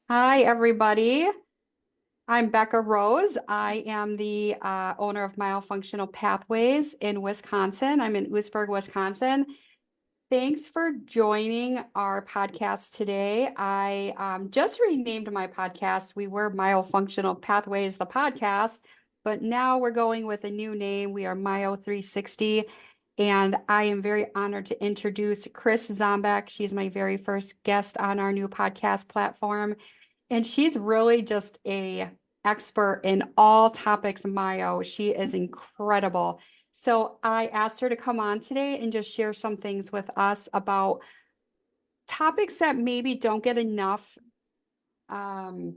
Hi, everybody. I'm Becca Rose. I am the owner of Myofunctional Pathways in Wisconsin. I'm in Oostburg, Wisconsin. Thanks for joining our podcast today. I just renamed my podcast. We were Myofunctional Pathways, the podcast, but now we're going with a new name. We are Myo 360. And I am very honored to introduce Chris Zombek. She's my very first guest on our new podcast platform. And she's really just a expert in all topics Myo. She is incredible. So I asked her to come on today and just share some things with us about topics that maybe don't get enough um,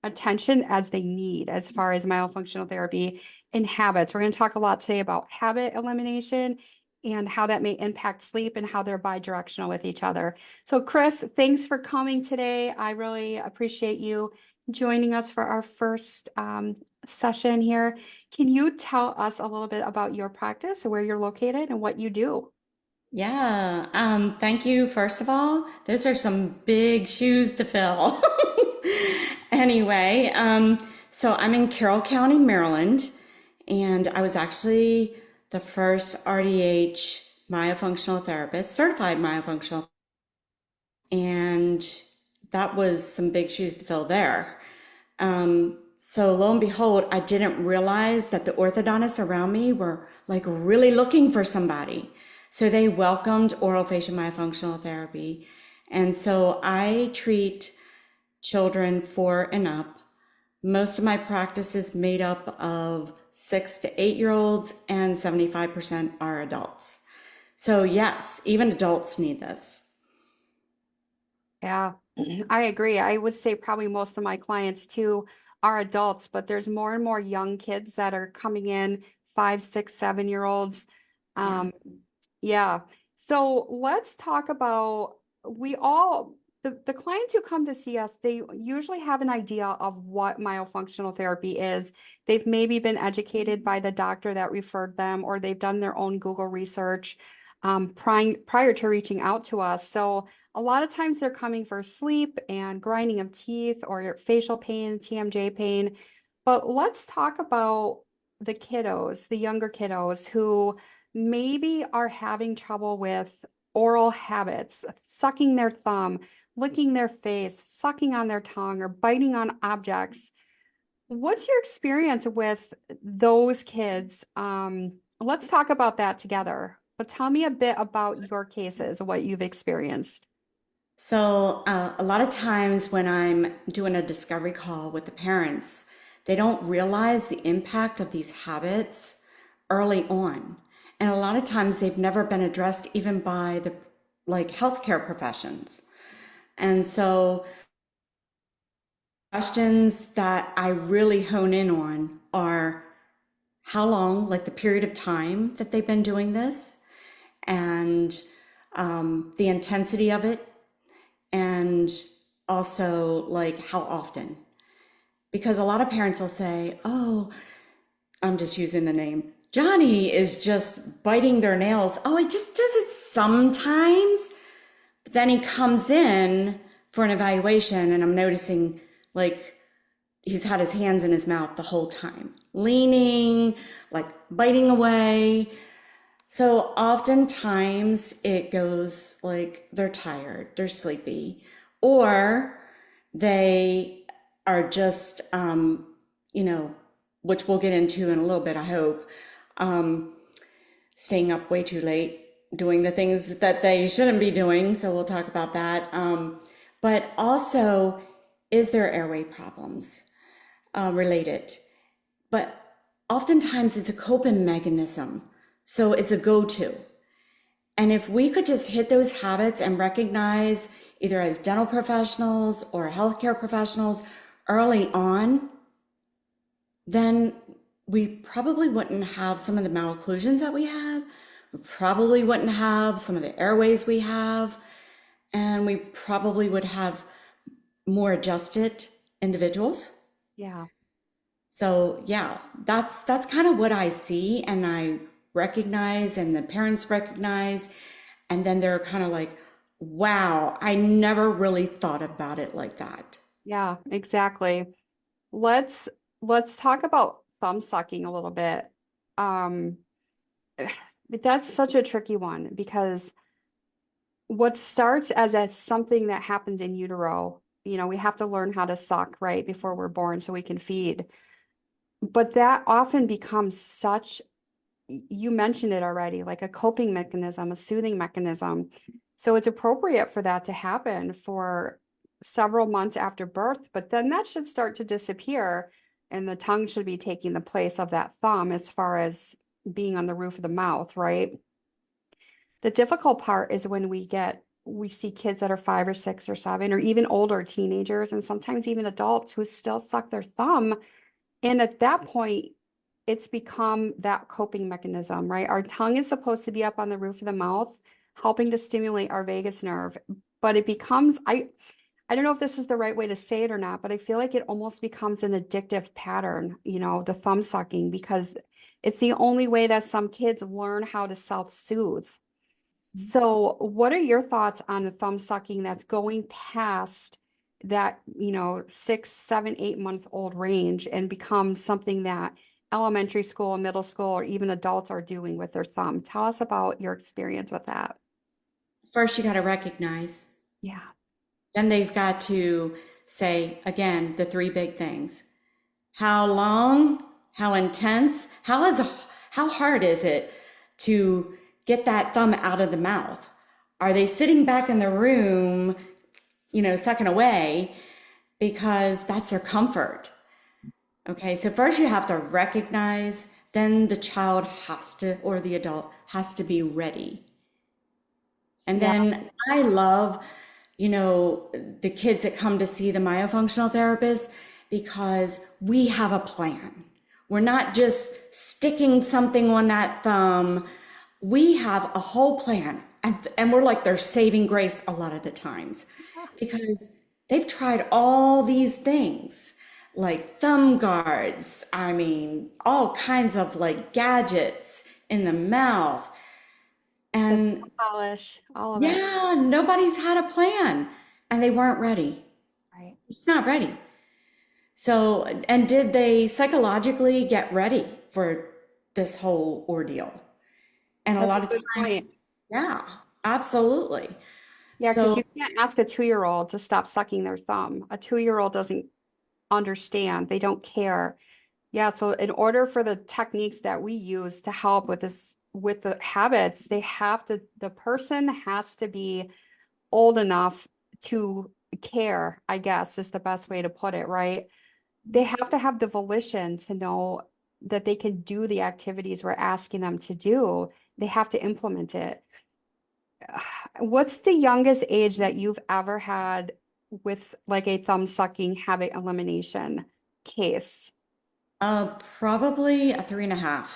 attention as they need as far as myofunctional therapy and habits. We're going to talk a lot today about habit elimination and how that may impact sleep and how they're bi-directional with each other. So Chris, thanks for coming today. I really appreciate you joining us for our first session here. Can you tell us a little bit about your practice, where you're located and what you do? Yeah, thank you, first of all. Those are some big shoes to fill. Anyway, so I'm in Carroll County, Maryland, and I was actually the first RDH myofunctional therapist, certified myofunctional, and that was some big shoes to fill there. So lo and behold, I didn't realize that the orthodontists around me were like really looking for somebody. So they welcomed oral facial myofunctional therapy. And so I treat children 4 and up. Most of my practice is made up of 6 to 8 year olds, and 75% are adults. So yes, even adults need this. Yeah, I agree. I would say probably most of my clients too are adults, but there's more and more young kids that are coming in, 5, 6, 7 year olds. Yeah. Um, yeah. So let's talk about we all the clients who come to see us, they usually have an idea of what myofunctional therapy is. They've maybe been educated by the doctor that referred them, or they've done their own Google research prior to reaching out to us. So a lot of times they're coming for sleep and grinding of teeth or facial pain, TMJ pain. But let's talk about the kiddos, the younger kiddos who maybe are having trouble with oral habits, sucking their thumb, licking their face, sucking on their tongue, or biting on objects. What's your experience with those kids? Let's talk about that together. But tell me a bit about your cases, what you've experienced. So, a lot of times when I'm doing a discovery call with the parents, they don't realize the impact of these habits early on. And a lot of times they've never been addressed even by the healthcare professions. And so, questions that I really hone in on are how long, like the period of time that they've been doing this, and the intensity of it, and also like how often. Because a lot of parents will say, oh, I'm just using the name, Johnny is just biting their nails. Oh, he just does it sometimes. But then he comes in for an evaluation, and I'm noticing like he's had his hands in his mouth the whole time, leaning, like biting away. So oftentimes it goes like they're tired, they're sleepy, or they are just, you know, which we'll get into in a little bit, I hope, um, staying up way too late, doing the things that they shouldn't be doing. So we'll talk about that. But also, is there airway problems related? But oftentimes it's a coping mechanism. So it's a go-to. And if we could just hit those habits and recognize either as dental professionals or healthcare professionals early on, then we probably wouldn't have some of the malocclusions that we have. We probably wouldn't have some of the airways we have. And we probably would have more adjusted individuals. Yeah. So yeah, that's kind of what I see and I recognize and the parents recognize, and then they're kind of like, wow, I never really thought about it like that. Yeah, exactly. Let's let's talk about thumb sucking a little bit. Um, but that's such a tricky one because what starts as something that happens in utero, we have to learn how to suck right before we're born so we can feed. But that often becomes you mentioned it already, like a coping mechanism, a soothing mechanism. So it's appropriate for that to happen for several months after birth, but then that should start to disappear and the tongue should be taking the place of that thumb as far as being on the roof of the mouth, right? The difficult part is when we see kids that are 5 or 6 or 7 or even older teenagers and sometimes even adults who still suck their thumb. And at that point, it's become that coping mechanism, right? Our tongue is supposed to be up on the roof of the mouth, helping to stimulate our vagus nerve. But it becomes, I don't know if this is the right way to say it or not, but I feel like it almost becomes an addictive pattern, the thumb sucking, because it's the only way that some kids learn how to self-soothe. So, what are your thoughts on the thumb sucking that's going past that, 6, 7, 8 month old range and becomes something that elementary school, middle school, or even adults are doing with their thumb? Tell us about your experience with that. First, you got to recognize. Yeah. Then they've got to say, again, the three big things. How long? How intense? How hard is it to get that thumb out of the mouth? Are they sitting back in the room, sucking away because that's their comfort? Okay, so first you have to recognize, then the child has to, or the adult has to be ready. And Yeah. then I love, the kids that come to see the myofunctional therapist because we have a plan. We're not just sticking something on that thumb. We have a whole plan. And we're like their saving grace a lot of the times because they've tried all these things like thumb guards. I mean, all kinds of like gadgets in the mouth. The And nail polish, all of it. yeah, nobody's had a plan and they weren't ready. Right. It's not ready. So, and did they psychologically get ready for this whole ordeal? And a That's a lot of good times, point. yeah, absolutely. Yeah, because So, you can't ask a 2-year-old to stop sucking their thumb. A 2-year-old doesn't understand, they don't care. Yeah, so in order for the techniques that we use to help with this, with the habits, the person has to be old enough to care, I guess is the best way to put it, right? They have to have the volition to know that they can do the activities we're asking them to do. They have to implement it. What's the youngest age that you've ever had with like a thumb sucking habit elimination case? probably a 3.5.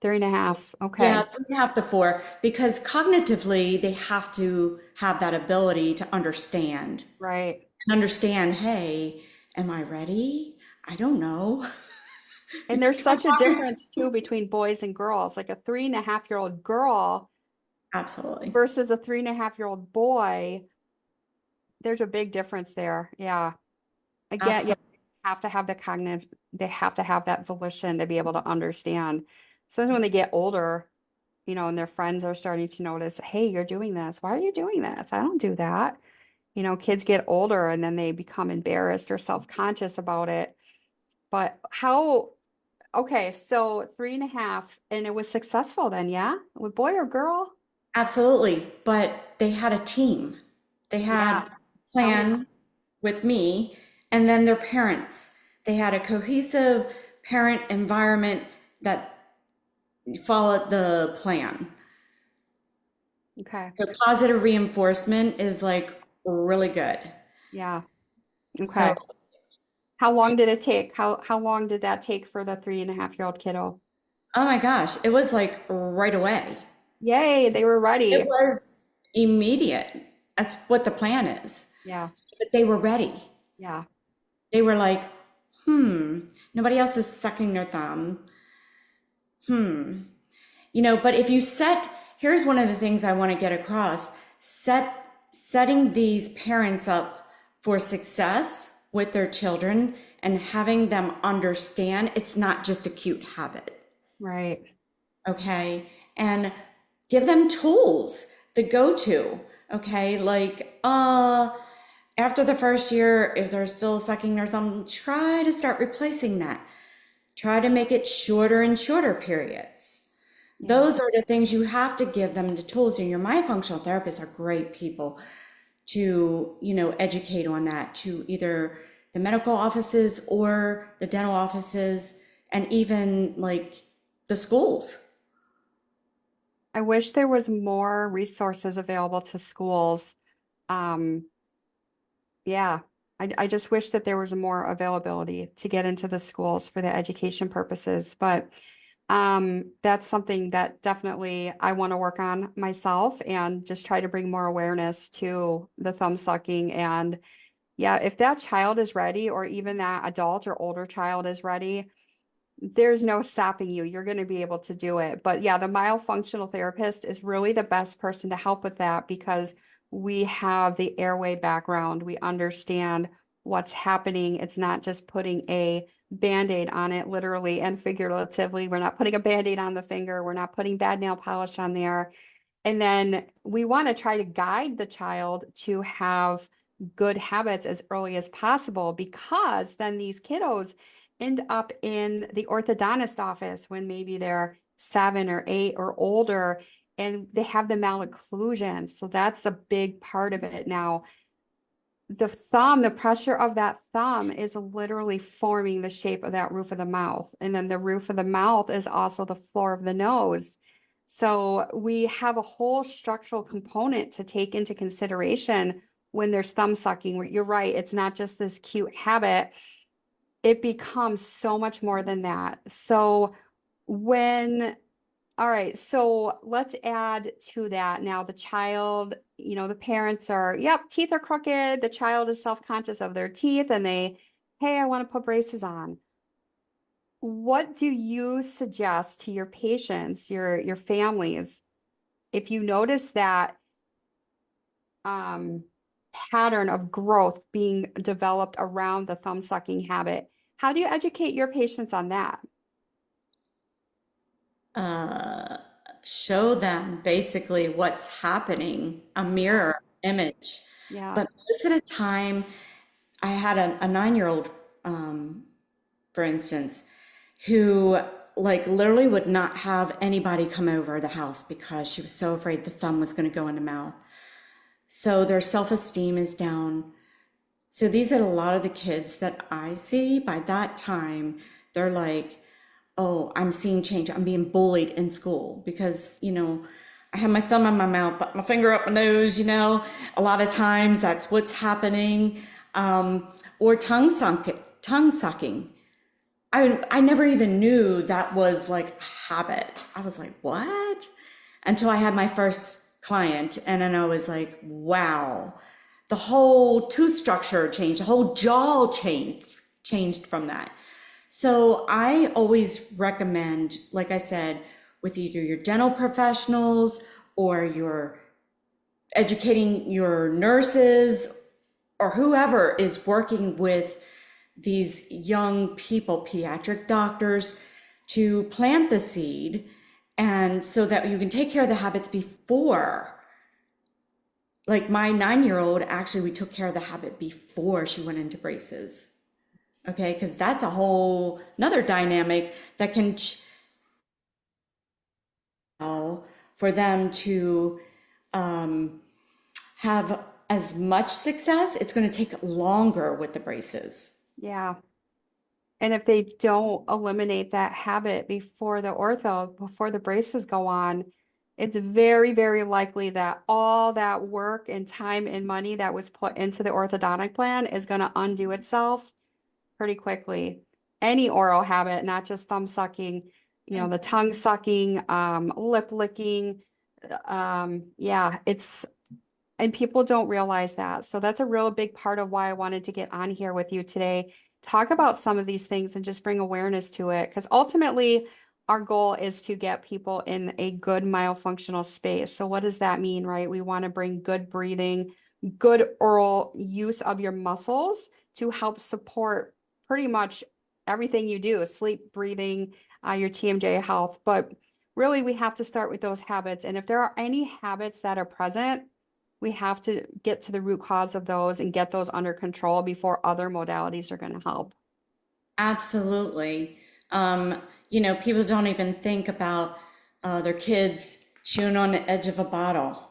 3.5. Yeah, Okay. 3.5 to 4, because cognitively they have to have that ability to understand Right. and understand, hey, am I ready? I don't know. And there's Come such a on. difference too between boys and girls. Like a 3.5-year-old girl Absolutely. versus a 3.5-year-old boy, there's a big difference there. Yeah. Again, yeah, Absolutely. have to have the cognitive, they have to have that volition to be able to understand. So when they get older, and their friends are starting to notice, hey, you're doing this. Why are you doing this? I don't do that. Kids get older and then they become embarrassed or self-conscious about it. But okay, so 3.5, and it was successful then, yeah? With boy or girl? Absolutely. But they had a team. They had Yeah, a tell me. plan with me and then their parents. They had a cohesive parent environment that followed the plan. Okay, So positive reinforcement is like really good. yeah, So, okay. How long did it take? How long did that take for the 3.5-year-old kiddo? oh my gosh, it was like right away. Yay, they were It ready. was immediate. That's what the plan is. Yeah, But they were ready. yeah, They were like, nobody else is sucking their thumb. But if you here's one of the things I want to get across, setting these parents up for success with their children and having them understand it's not just a cute habit. Right. Okay. And give them tools to go to. Okay. Like, after the first year, if they're still sucking their thumb, try to start replacing that. Try to make it shorter and shorter periods. Yeah. Those are the things you have to give them the tools. And your myofunctional therapists are great people to, educate on that to either the medical offices or the dental offices and even like the schools. I wish there was more resources available to schools. Um, yeah, I just wish that there was more availability to get into the schools for the education purposes. But that's something that definitely I want to work on myself and just try to bring more awareness to the thumb sucking. And yeah, if that child is ready, or even that adult or older child is ready, there's no stopping you. You're going to be able to do it. But yeah, the myofunctional therapist is really the best person to help with that because we have the airway background. We understand what's happening. It's not just putting a band-aid on it, literally and figuratively. We're not putting a band-aid on the finger. We're not putting bad nail polish on there. And then we want to try to guide the child to have good habits as early as possible because then these kiddos end up in the orthodontist office when maybe they're 7 or 8 or older and they have the malocclusion. So that's a big part of it. Now, the thumb, the pressure of that thumb is literally forming the shape of that roof of the mouth. And then the roof of the mouth is also the floor of the nose. So we have a whole structural component to take into consideration when there's thumb sucking. You're right, it's not just this cute habit. It becomes so much more than that. So when all right, so let's add to that now the child, the parents are, yep, teeth are crooked. The child is self-conscious of their teeth and hey, I want to put braces on. What do you suggest to your patients, your families, if you notice that um, pattern of growth being developed around the thumb sucking habit? How do you educate your patients on that? uh, Show them basically what's happening, a Yeah, mirror image. yeah, But most of the time, I had a 9-year-old, um, for instance, who like literally would not have anybody come over the house because she was so afraid the thumb was going to go in the mouth. So their self-esteem is down. So these are a lot of the kids that I see by that time, they're like, oh, I'm seeing change. I'm being bullied in school because, I have my thumb in my mouth, but my finger up my nose, a lot of times that's what's happening. Or tongue sucking. I never even knew that was like a habit. I was like, what? Until I had my first client, and then I was like, wow, the whole tooth structure changed, the whole jaw changed from that. So I always recommend, like I said, with either your dental professionals or your educating your nurses or whoever is working with these young people, pediatric doctors, to plant the seed and so that you can take care of the habits before. Like my 9-year-old, actually, we took care of the habit before she went into braces. Okay, because that's a whole another dynamic that can for them to um, have as much success. It's going to take longer with the braces. yeah. And if they don't eliminate that habit before before the braces go on, it's very, very likely that all that work and time and money that was put into the orthodontic plan is going to undo itself pretty quickly. Any oral habit, not just thumb sucking, the tongue sucking, lip licking. Yeah, and people don't realize that. So that's a real big part of why I wanted to get on here with you today. Talk about some of these things and just bring awareness to it. Because ultimately, our goal is to get people in a good myofunctional space. So, what does that mean, right? We want to bring good breathing, good oral use of your muscles to help support pretty much everything you do, sleep, breathing, your TMJ health. But really, we have to start with those habits. And if there are any habits that are present, we have to get to the root cause of those and get those under control before other modalities are going to help. Absolutely. People don't even think about their kids chewing on the edge of a bottle.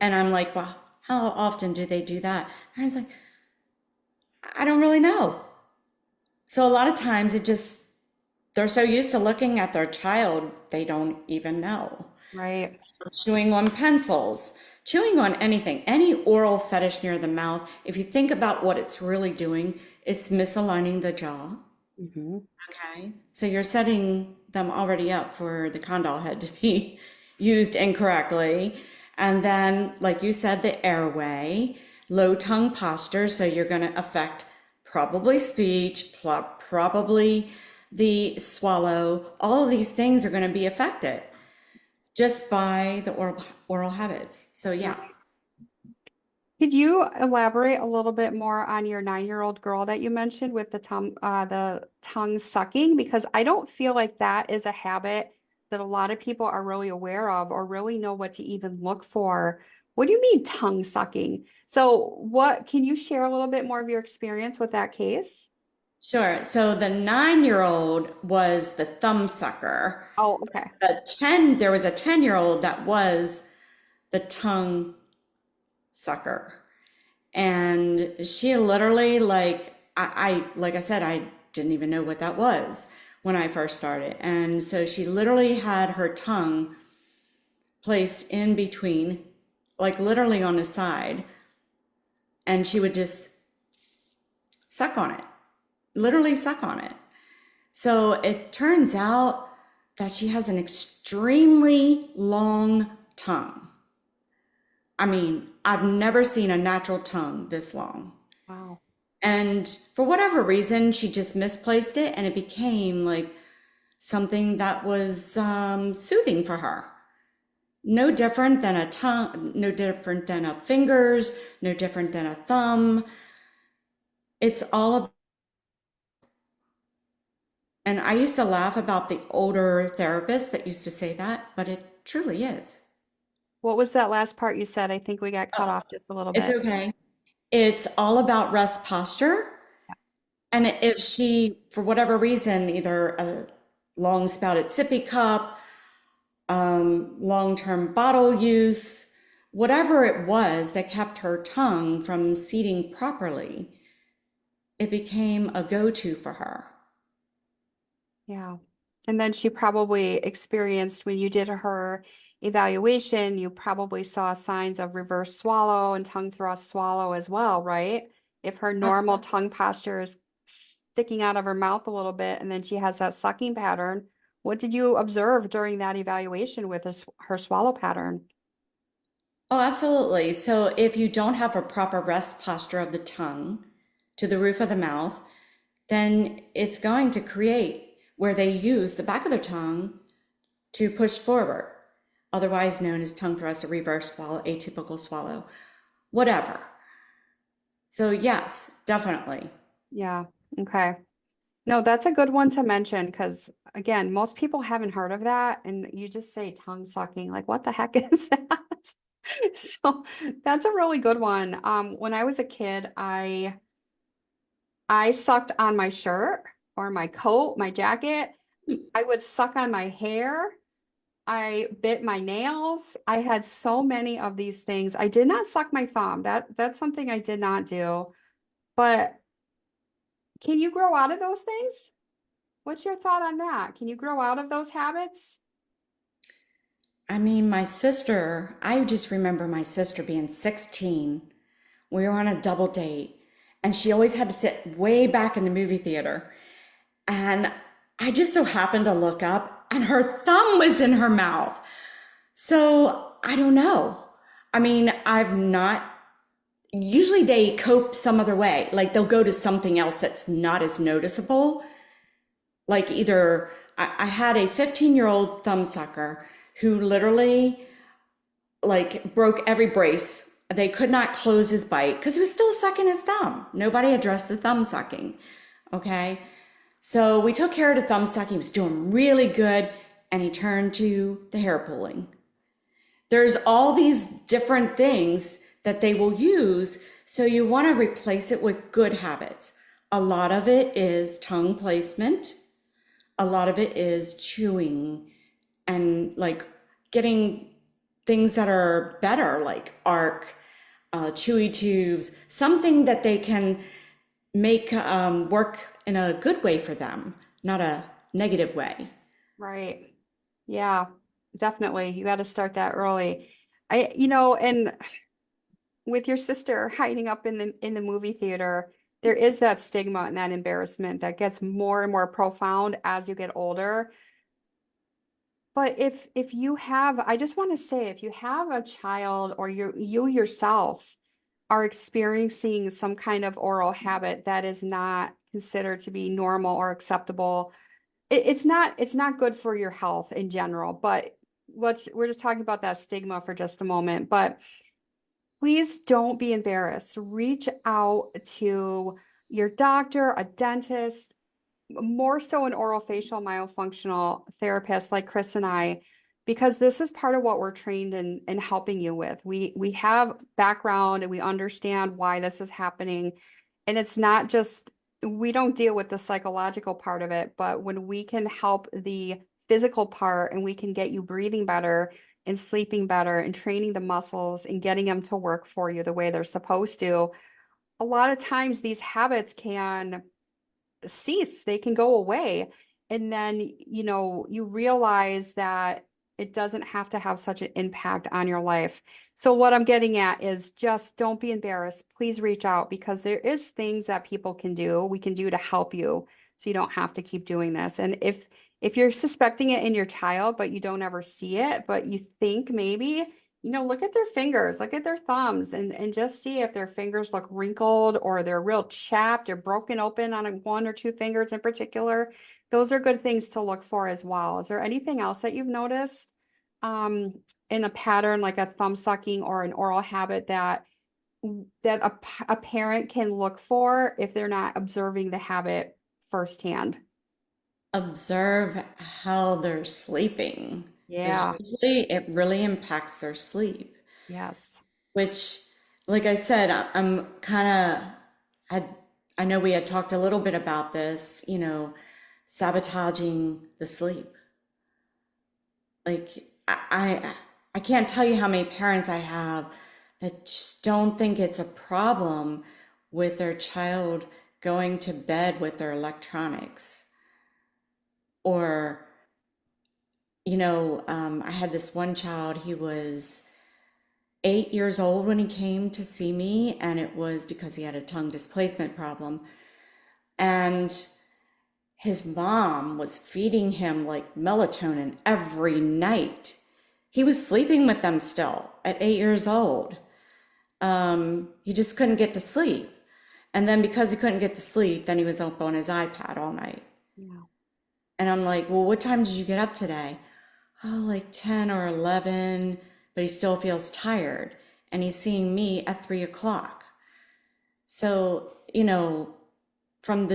And I'm like, well, how often do they do that? And I was like, I don't really know. So a lot of times they're so used to looking at their child, they don't even know. Right. Chewing on pencils, chewing on anything, any oral fetish near the mouth. If you think about what it's really doing, it's misaligning the jaw. Hmm. Okay. So you're setting them already up for the condyle head to be used incorrectly. And then, like you said, the airway, low tongue posture. So you're going to affect probably speech, probably the swallow. All of these things are going to be affected just by the oral habits. So yeah. Could you elaborate a little bit more on your 9-year-old girl that you mentioned with the tongue sucking? Because I don't feel like that is a habit that a lot of people are really aware of or really know what to even look for. What do you mean tongue sucking? So what can you share a little bit more of your experience with that case? Sure. So the 9-year-old was the thumb sucker. Oh, okay. There was a 10-year-old that was the tongue sucker. And she literally, like I said, I didn't even know what that was when I first started. And so she literally had her tongue placed in between, like literally on the side, and she would just suck on it, literally suck on it. So it turns out that she has an extremely long tongue. I mean, I've never seen a natural tongue this long. Wow. And for whatever reason, she just misplaced it and it became like something that was soothing for her. No different than a tongue, no different than a fingers, no different than a thumb. It's all about, and I used to laugh about the older therapists that used to say that, but it truly is. What was that last part you said? I think we got cut off just a little It's bit. okay. It's all about rest posture. And if she, for whatever reason, either a long spouted sippy cup, long-term bottle use, whatever it was that kept her tongue from seating properly, it became a go-to for her. Yeah. And then she probably experienced when you did her evaluation, you probably saw signs of reverse swallow and tongue thrust swallow as well, right? If her normal tongue posture is sticking out of her mouth a little bit and then she has that sucking pattern, what did you observe during that evaluation with her swallow pattern? Oh, absolutely. So if you don't have a proper rest posture of the tongue to the roof of the mouth, then it's going to create where they use the back of their tongue to push forward, otherwise known as tongue thrust, a reverse swallow, atypical swallow, whatever. So yes, definitely. Yeah. Okay. No, that's a good one to mention because, again, most people haven't heard of that. And you just say tongue sucking, like, what the heck is that? So that's a really good one. When I was a kid, I sucked on my shirt or my coat, my jacket. I would suck on my hair. I bit my nails. I had so many of these things. I did not suck my thumb. That's something I did not do. But can you grow out of those things? What's your thought on that? Can you grow out of those habits? I mean, my sister, I just remember my sister being 16. We were on a double date, and she always had to sit way back in the movie theater. And I just so happened to look up, and her thumb was in her mouth. So I don't know. I mean, I've not, usually they cope some other way. Like they'll go to something else that's not as noticeable. Like either I had a 15-year-old thumb sucker who literally like broke every brace They could not close his bite because he was still sucking his thumb. Nobody addressed the thumb sucking. Okay. So we took care of the thumb sucking. He was doing really good. And he turned to the hair pulling. There's all these different things that they will use. So you want to replace it with good habits. A lot of it is tongue placement. A lot of it is chewing and like getting things that are better, like arc, chewy tubes, something that they can make work in a good way for them, not a negative way. Right. Yeah, definitely. You got to start that early. And with your sister hiding up in the movie theater, there is that stigma and that embarrassment that gets more and more profound as you get older. But if you have, I just want to say, if you have a child or you yourself are experiencing some kind of oral habit that is not considered to be normal or acceptable, it's not good for your health in general. But we're just talking about that stigma for just a moment. But please don't be embarrassed. Reach out to your doctor, a dentist, more so an orofacial myofunctional therapist like Chris and I, because this is part of what we're trained in helping you with. We have background and we understand why this is happening. And it's not just, we don't deal with the psychological part of it, but when we can help the physical part and we can get you breathing better and sleeping better and training the muscles and getting them to work for you the way they're supposed to, a lot of times these habits can cease, they can go away. And then, you realize that it doesn't have to have such an impact on your life. So what I'm getting at is just don't be embarrassed. Please reach out because there is things that people can do, we can do to help you so you don't have to keep doing this. And if you're suspecting it in your child, but you don't ever see it, but you think maybe, look at their fingers, look at their thumbs, and just see if their fingers look wrinkled or they're real chapped or broken open on one or two fingers in particular. Those are good things to look for as well. Is there anything else that you've noticed um, in a pattern like a thumb sucking or an oral habit that a parent can look for if they're not observing the habit firsthand? Observe how they're sleeping because Yeah. usually it really impacts their sleep, Yes. which, like I said, I'm kind of, I know we had talked a little bit about this, sabotaging the sleep. Like I can't tell you how many parents I have that just don't think it's a problem with their child going to bed with their electronics. Or, I had this one child, he was 8 years old when he came to see me, and it was because he had a tongue displacement problem. And his mom was feeding him like melatonin every night. He was sleeping with them still at 8 years old. He just couldn't get to sleep. And then because he couldn't get to sleep, then he was up on his iPad all night. Yeah. And I'm like, well, what time did you get up today? Oh, like 10 or 11, but he still feels tired. And he's seeing me at 3 o'clock. So, from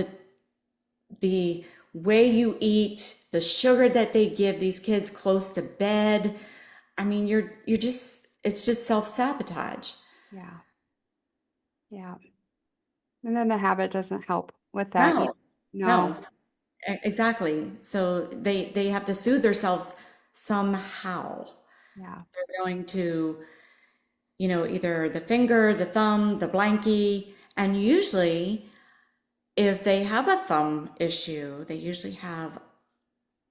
the way you eat, the sugar that they give these kids close to bed, I mean, you're just it's just self-sabotage. Yeah. Yeah. And then the habit doesn't help with that. No, no, No. exactly. So they have to soothe themselves somehow. Yeah. They're going to, either the finger, the thumb, the blankie, and usually if they have a thumb issue, they usually have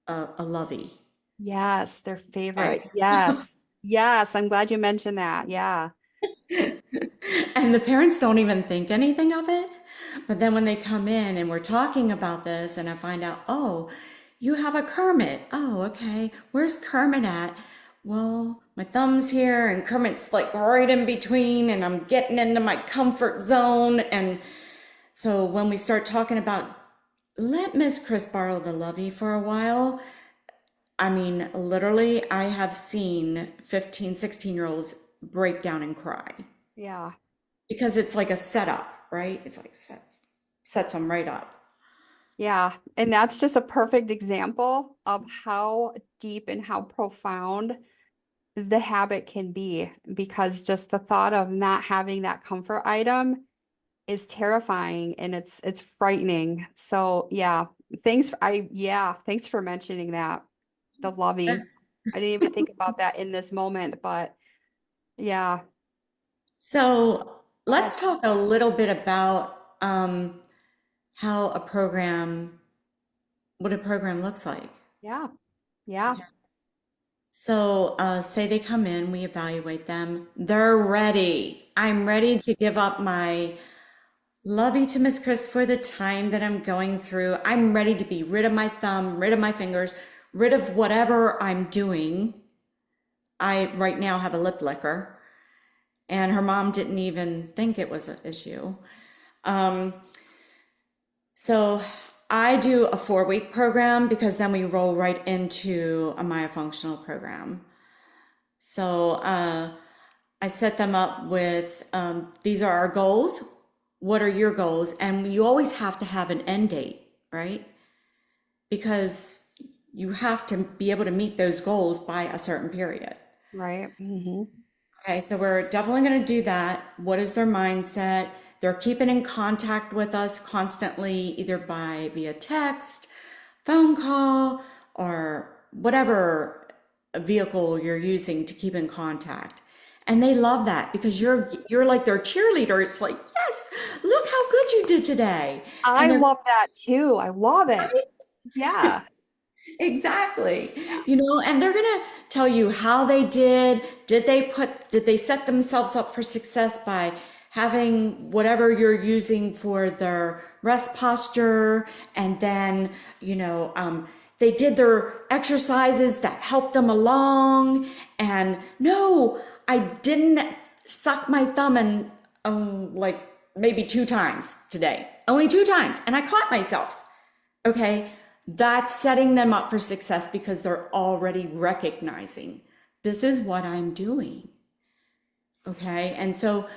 a lovey. Yes, their favorite. Okay. Yes. Yes. I'm glad you mentioned that. Yeah. And the parents don't even think anything of it. But then when they come in and we're talking about this, and I find out, oh, you have a Kermit. Oh, okay. Where's Kermit at? Well, my thumb's here, and Kermit's like right in between, and I'm getting into my comfort zone. And so when we start talking about, let Miss Chris borrow the lovey for a while, I mean, literally, I have seen 15, 16-year-olds break down and cry. Yeah. because it's like a setup, right? It's like sets them right up. Yeah. And that's just a perfect example of how deep and how profound the habit can be, because just the thought of not having that comfort item is terrifying, and it's frightening. So yeah, thanks for mentioning that. The loving. I didn't even think about that in this moment, but yeah. So Go ahead. let's talk a little bit about how what a program looks like. Yeah. Yeah. So, say they come in, we evaluate them. They're ready. I'm ready to give up my love you to Miss Chris for the time that I'm going through. I'm ready to be rid of my thumb, rid of my fingers, rid of whatever I'm doing. I right now have a lip licker, and her mom didn't even think it was an issue. Um, so I do a 4-week program because then we roll right into a myofunctional program. So I set them up with these are our goals. What are your goals? And you always have to have an end date, right? Because you have to be able to meet those goals by a certain period. Right. Okay, so we're definitely going to do that. What is their mindset? They're keeping in contact with us constantly, either by via text, phone call, or whatever vehicle you're using to keep in contact. And they love that because you're like their cheerleader. It's like, yes, look how good you did today. I And they're love that too. I love it. right. Yeah. Exactly. Yeah. And they're going to tell you how they did they set themselves up for success by having whatever you're using for their rest posture, and then, they did their exercises that helped them along. And no, I didn't suck my thumb and like maybe 2 times today, only 2 times, and I caught myself. Okay, that's setting them up for success because they're already recognizing this is what I'm doing. Okay, and so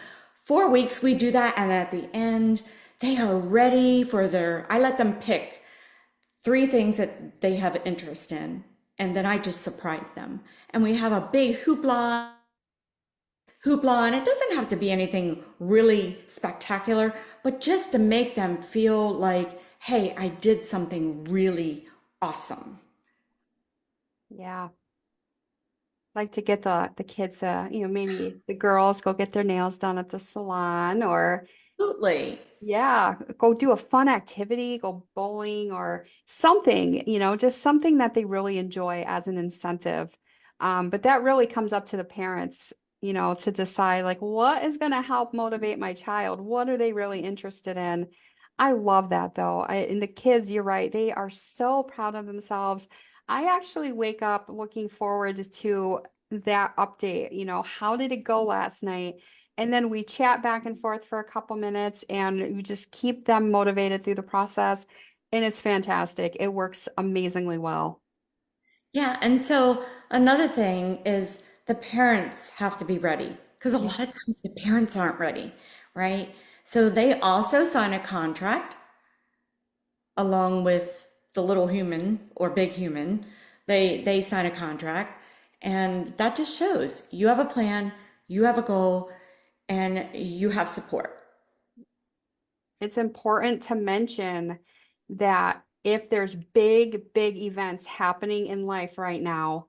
4 weeks we do that, and at the end, they are ready for I let them pick 3 things that they have interest in, and then I just surprise them. And we have a big hoopla, and it doesn't have to be anything really spectacular, but just to make them feel like, hey, I did something really awesome. Yeah. Like to get the kids, maybe the girls go get their nails done at the salon, or Absolutely. yeah, go do a fun activity, go bowling or something, just something that they really enjoy as an incentive. But that really comes up to the parents, to decide like what is going to help motivate my child? What are they really interested in? I love that though. And the kids, you're right, they are so proud of themselves. I actually wake up looking forward to that update. How did it go last night? And then we chat back and forth for a couple minutes, and we just keep them motivated through the process. And it's fantastic. It works amazingly well. Yeah. And so another thing is the parents have to be ready because a Yeah. lot of times the parents aren't ready, right? So they also sign a contract along with the little human or big human. They sign a contract, and that just shows you have a plan, you have a goal, and you have support. It's important to mention that if there's big, big events happening in life right now,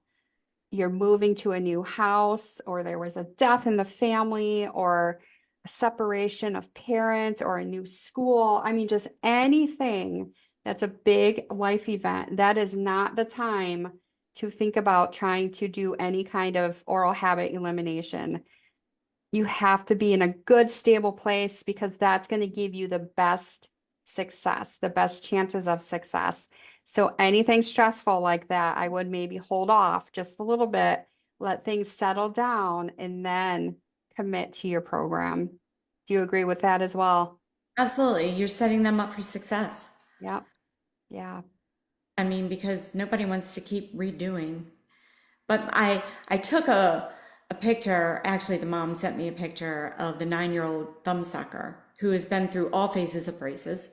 you're moving to a new house, or there was a death in the family, or a separation of parents, or a new school. I mean, just anything that's a big life event, that is not the time to think about trying to do any kind of oral habit elimination. You have to be in a good, stable place, because that's going to give you the best success, the best chances of success. So anything stressful like that, I would maybe hold off just a little bit, let things settle down, and then commit to your program. Do you agree with that as well? Absolutely. You're setting them up for success. Yep. Yeah. I mean, because nobody wants to keep redoing. But I took a a picture. Actually, the mom sent me a picture of the 9-year-old thumbsucker who has been through all phases of braces.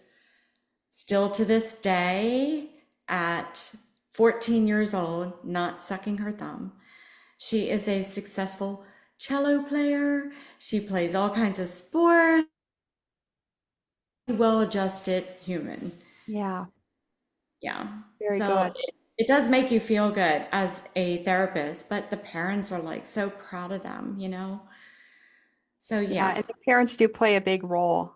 Still to this day, at 14 years old, not sucking her thumb. She is a successful cello player. She plays all kinds of sports, well-adjusted human. Yeah, Yeah. very So good. it does make you feel good as a therapist, but the parents are like so proud of them, you know? So Yeah, yeah. and the parents do play a big role.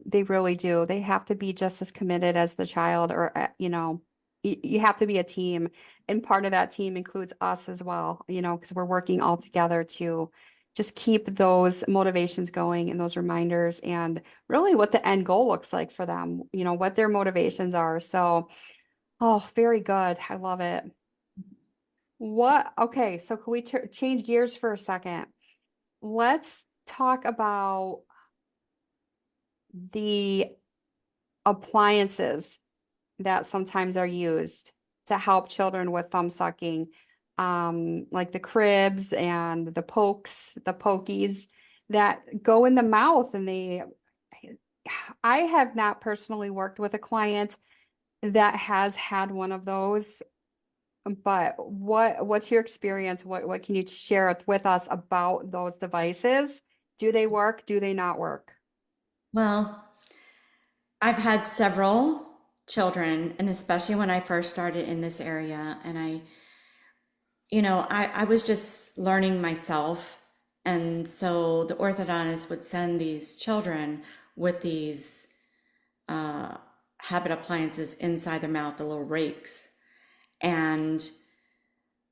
They really do. They have to be just as committed as the child, or, you have to be a team. And part of that team includes us as well, because we're working all together to just keep those motivations going and those reminders and really what the end goal looks like for them, what their motivations are. So, oh, very good. I love it. Okay, so can we change gears for a second? Let's talk about the appliances that sometimes are used to help children with thumb sucking, like the cribs and the pokes, the pokies that go in the mouth. I have not personally worked with a client that has had one of those, but what's your experience? What can you share with us about those devices? Do they work? Do they not work? Well, I've had several children, and especially when I first started in this area, and I was just learning myself. And so the orthodontist would send these children with these uh, habit appliances inside their mouth, the little rakes. And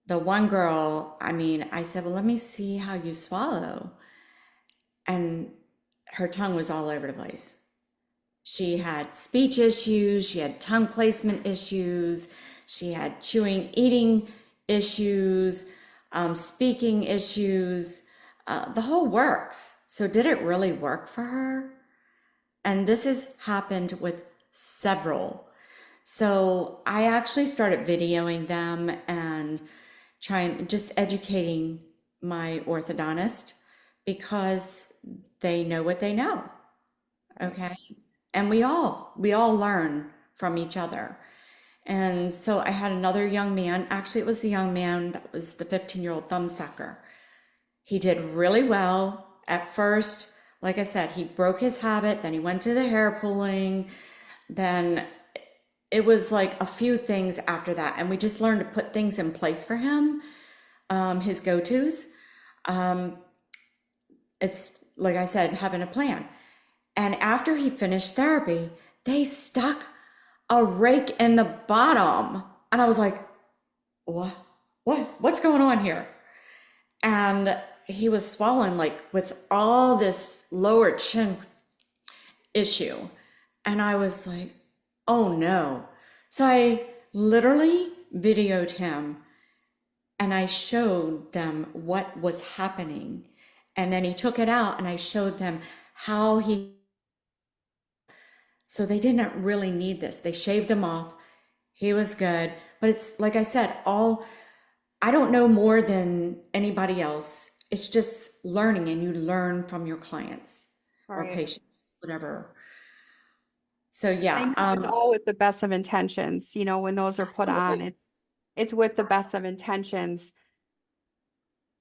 the one girl, I mean, I said, well, let me see how you swallow. And her tongue was all over the place. She had speech issues, she had tongue placement issues, she had chewing, eating issues, speaking issues, the whole works. So, did it really work for her? And this has happened with several. So, I actually started videoing them and trying, just educating my orthodontist because they know what they know. Right. Okay. And we all learn from each other. And so I had another young man, actually it was the young man that was the 15-year-old thumb sucker. He did really well at first. Like I said, he broke his habit, then he went to the hair pulling, then it was like a few things after that. And we just learned to put things in place for him, his go-tos. Um, it's like I said, having a plan. And after he finished therapy, they stuck a rake in the bottom. And I was like, what? What's going on here? And he was swollen, like with all this lower chin issue. And I was like, oh no. So I literally videoed him and I showed them what was happening. And then he took it out and I showed them how he, so they didn't really need this. They shaved him off. He was good. But it's like I said, I don't know more than anybody else. It's just learning, and you learn from your clients or Right. patients, whatever. So I yeah, know it's all with the best of intentions, when those are put on, absolutely. it's with the best of intentions.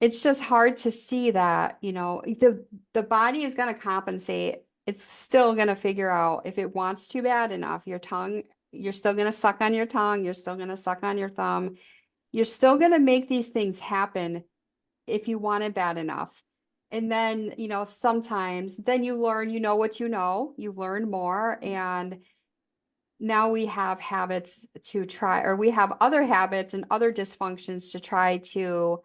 It's just hard to see that, the body is going to compensate. It's still going to figure out if it wants to bad enough. Your tongue, you're still going to suck on your tongue, you're still going to suck on your thumb. You're still going to make these things happen if you want it bad enough. And then, sometimes then you learn, what you learn more. And now we have habits to try, or we have other habits and other dysfunctions to try to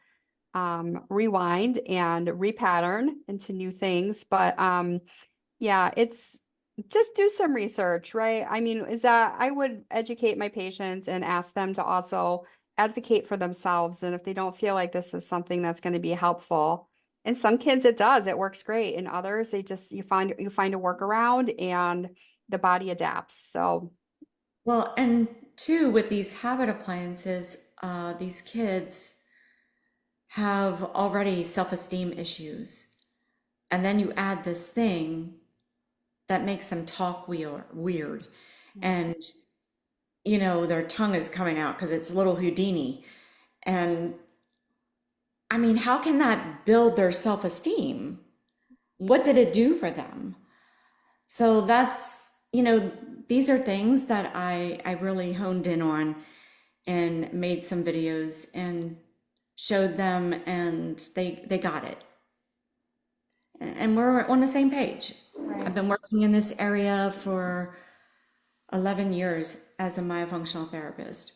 rewind and repattern into new things. But yeah, it's just do some research, right? I mean, is that I would educate my patients and ask them to also advocate for themselves. And if they don't feel like this is something that's going to be helpful, and some kids it does, it works great. And others, they just you find a workaround and the body adapts. So Well, and two, with these habit appliances, these kids have already self-esteem issues. And then you add this thing that makes them talk weird. Yeah. And, their tongue is coming out because it's little Houdini. And I mean, how can that build their self-esteem? What did it do for them? So these are things that I really honed in on and made some videos and showed them, and they got it. And we're on the same page. I've Right. been working in this area for 11 years as a myofunctional therapist.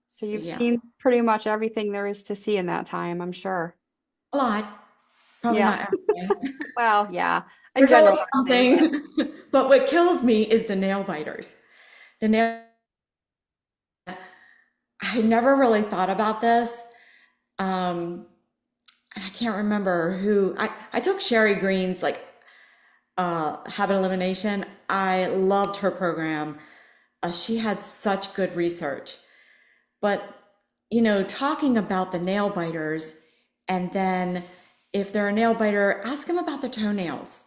So So you've yeah, seen pretty much everything there is to see in that time, I'm sure. a lot, probably Yeah. not every day. Well, yeah. In There's always generalizing, but something. But what kills me is the nail biters. The nail, I never really thought about this. Um, and I can't remember who I took Sherry Green's like habit elimination. I loved her program. She had such good research. But, talking about the nail biters, and then if they're a nail biter, ask them about their toenails.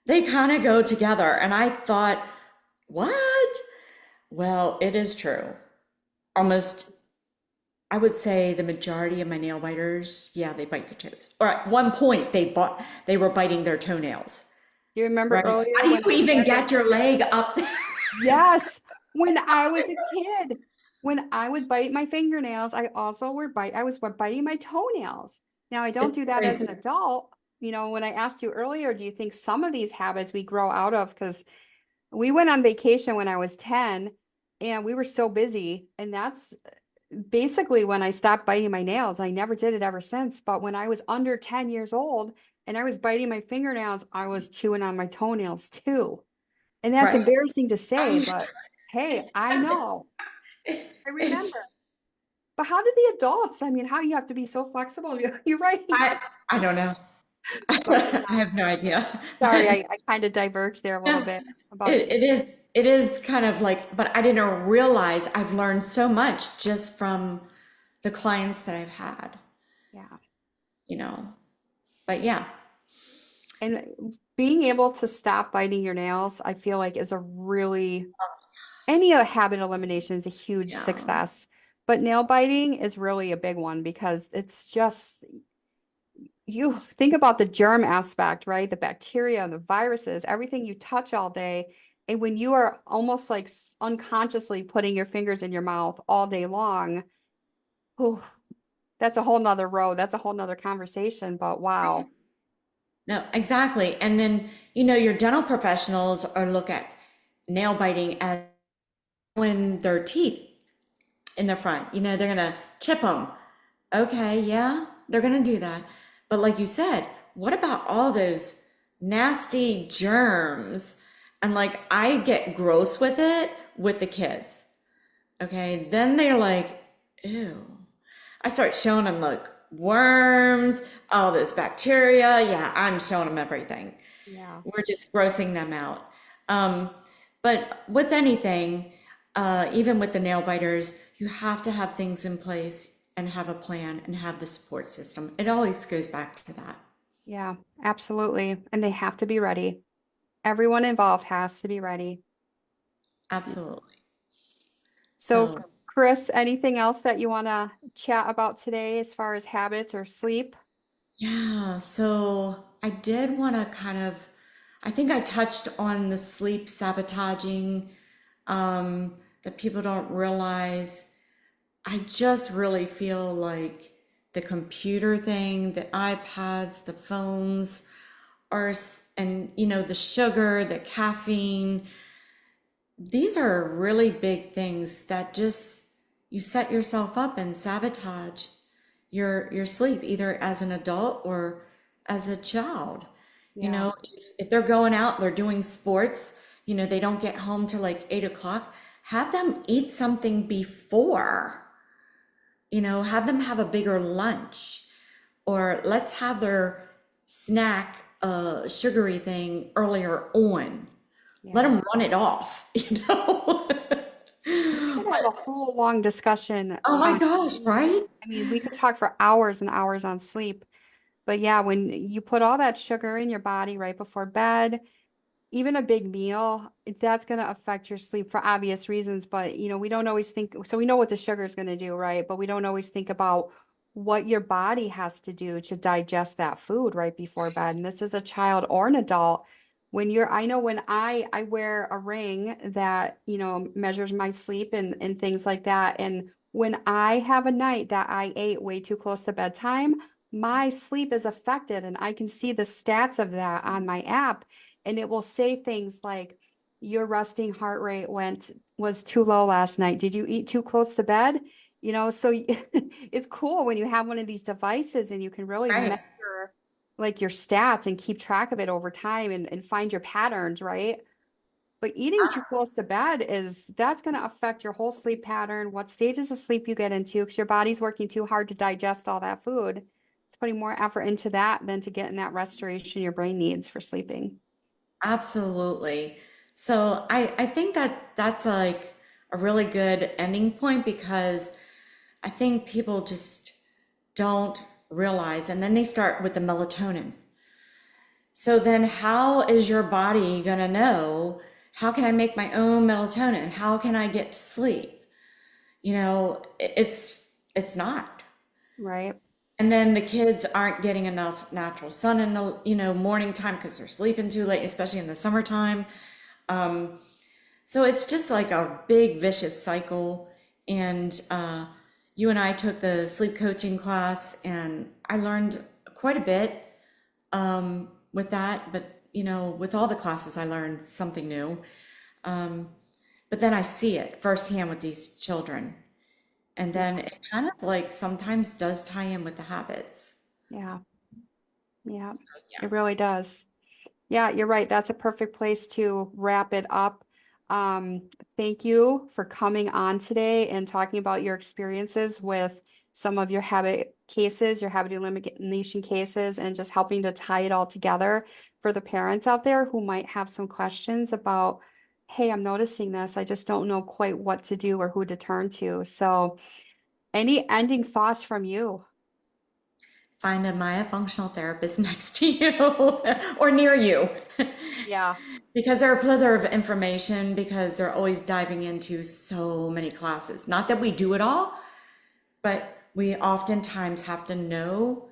They kind of go together. And I thought, what? Well, it is true. Almost, I would say the majority of my nail biters, yeah, they bite their toes. Or at one point, they were biting their toenails, you remember right? earlier How do when you we even started? get your leg up there? Yes. When I was a kid, when I would bite my fingernails, I was biting my toenails. Now I don't It's do that as an crazy. adult. When I asked you earlier, do you think some of these habits we grow out of? Because we went on vacation when I was 10 and we were so busy. And that's basically when I stopped biting my nails. I never did it ever since. But when I was under 10 years old and I was biting my fingernails, I was chewing on my toenails too. And that's Right. embarrassing to say, I, but hey, I know. I remember. But how did the adults? I mean, how you have to be so flexible. You're right. I, I don't know. But I yeah, have no idea. sorry, But I kind of diverged there a little yeah, bit about it is kind of like, but I didn't realize I've learned so much just from the clients that I've had, yeah. you know. But yeah, And being able to stop biting your nails, I feel like is a really any habit elimination is a huge yeah, success. But nail biting is really a big one because it's just you think about the germ aspect, right? The bacteria and the viruses, everything you touch all day. And when you are almost like unconsciously putting your fingers in your mouth all day long, oh, that's a whole nother road. That's a whole nother conversation. But wow. no, exactly. And then, your dental professionals are look at nail biting as when their teeth in the front, they're gonna chip them. Okay, yeah, they're gonna do that. But like you said, what about all those nasty germs? And like I get gross with it with the kids. Okay, then they're like, ew. I start showing them like worms, all this bacteria. Yeah, I'm showing them everything. Yeah. We're just grossing them out. Um, but with anything, even with the nail biters, you have to have things in place and have a plan and have the support system. It always goes back to that. Yeah, absolutely. And they have to be ready. Everyone involved has to be ready. Absolutely. So, So, Chris, anything else that you want to chat about today as far as habits or sleep? yeah, so I did want to I think I touched on the sleep sabotaging that people don't realize. I just really feel like the computer thing, the iPads, the phones and the sugar, the caffeine, these are really big things that just you set yourself up and sabotage your sleep either as an adult or as a child. Yeah. If they're going out, they're doing sports, they don't get home till like 8 o'clock, have them eat something before, have them have a bigger lunch, or let's have their snack, sugary thing earlier on. Let Yeah. them run it off, You could could have a whole long discussion Oh my on gosh, sleep. right? I mean, we could talk for hours and hours on sleep. But yeah, when you put all that sugar in your body right before bed, even a big meal, that's going to affect your sleep for obvious reasons. But, we don't always think, so we know what the sugar is going to do, right? But we don't always think about what your body has to do to digest that food right before bed. And this is a child or an adult. I know when I wear a ring that, measures my sleep and things like that. And when I have a night that I ate way too close to bedtime, my sleep is affected and I can see the stats of that on my app and it will say things like your resting heart rate was too low last night. Did you eat too close to bed? So it's cool when you have one of these devices and you can really Right. measure like your stats and keep track of it over time and find your patterns, right? But eating too close to bed that's going to affect your whole sleep pattern, what stages of sleep you get into, because your body's working too hard to digest all that food. It's putting more effort into that than to getting that restoration your brain needs for sleeping. Absolutely. So I think that that's like a really good ending point because I think people just don't realize, and then they start with the melatonin. So then how is your body gonna know, how can I make my own melatonin? How can I get to sleep? It's not. Right. And then the kids aren't getting enough natural sun in the, morning time because they're sleeping too late, especially in the summertime. Um, so it's just like a big vicious cycle. And you and I took the sleep coaching class, and I learned quite a bit with that. But, with all the classes, I learned something new. Um, but then I see it firsthand with these children. And then Yeah. it kind of like sometimes does tie in with the habits. Yeah. Yeah. Yeah. It really does. Yeah, you're right. That's a perfect place to wrap it up. Um, Thank you for coming on today and talking about your experiences with some of your habit cases, your habit elimination cases, and just helping to tie it all together for the parents out there who might have some questions about, hey, I'm noticing this. I just don't know quite what to do or who to turn to. So, any ending thoughts from you? Find a myofunctional therapist next to you or near you Yeah. because they're a plethora of information because they're always diving into so many classes. Not that we do it all, but we oftentimes have to know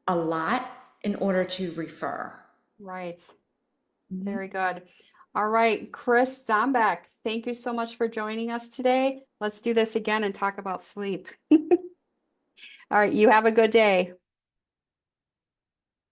a lot in order to refer. Right. Mhm. Very good. All right, Chris Zombek, thank you so much for joining us today. Let's do this again and talk about sleep. All right, you have a good day.